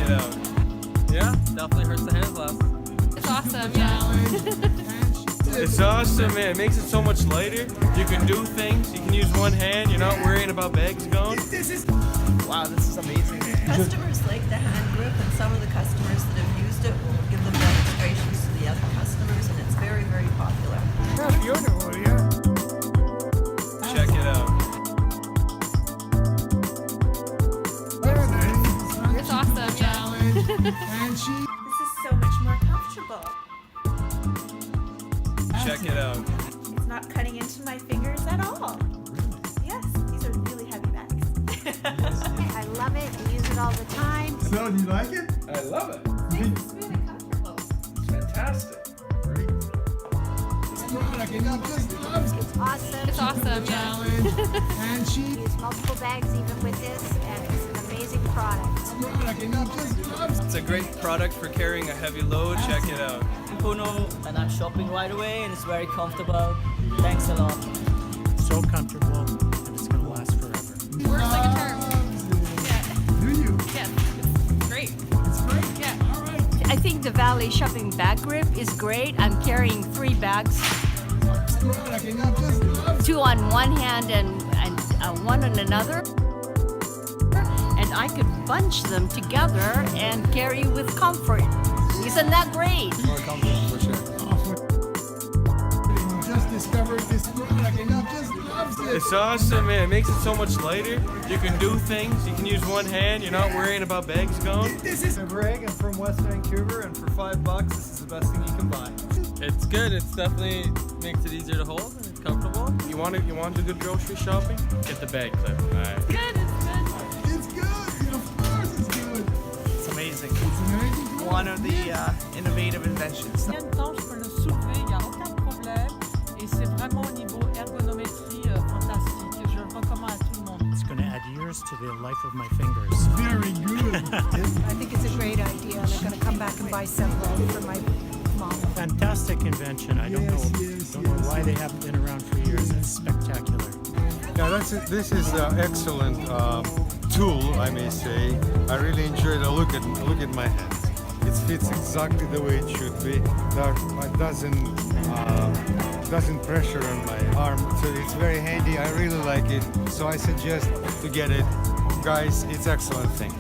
it out. Yeah, definitely hurts the hands less. It's awesome, yeah. It's awesome, man. It makes it so much lighter. You can do things. You can use one hand. You're not worrying about bags going. Wow, this is amazing. Customers like the hand grip, and some of the customers that have used it will give them demonstrations to the other customers, and it's very, very popular. Beautiful, yeah. Check it out. It's awesome, yeah. This is so much more comfortable. Check it out. It's not cutting into my fingers at all. Yes, these are really heavy bags. I love it. I use it all the time. So, do you like it? I love it. It's really comfortable. It's fantastic. It's awesome. It's awesome, yeah. I use multiple bags even with this, and it's an amazing product. It's a great product for carrying a heavy load. Check it out. Puno, and I'm shopping right away, and it's very comfortable. Thanks a lot. So comfortable, and it's going to last forever. Works like a charm. Yeah. Do you? Yeah. It's great. It's great. Yeah. All right. I think the Valet shopping bag grip is great. I'm carrying 3 bags, 2 on one hand and 1 on another. And I could bunch them together and carry with comfort. Isn't that great? More comfortable for sure. Just discovered this product and I just loves it. It's awesome, man. It makes it so much lighter. You can do things. You can use one hand. You're not worrying about bags going. This is Greg, I'm from West Vancouver, and for $5, this is the best thing you can buy. It's good. It's definitely makes it easier to hold and it's comfortable. You want to do good grocery shopping? Get the bag clip. All right. Good, it's good. it's good. Of course, it's good. It's amazing. It's amazing. One of the innovative inventions. Combien de temps je peux le soulever, il n'y a aucun problème. Et c'est vraiment au niveau ergonométrie fantastique. Je le recommande à tout le monde. It's going to add years to the life of my fingers. Very good. I think it's a great idea, and I'm going to come back and buy several for my mom. Fantastic invention. I don't know why they haven't been around for years. It's spectacular. Yeah, this is an excellent tool, I may say. I really enjoy the look at my hands. It fits exactly the way it should be. It doesn't pressure on my arm, so it's very handy. I really like it, so I suggest to get it. Guys, it's an excellent thing.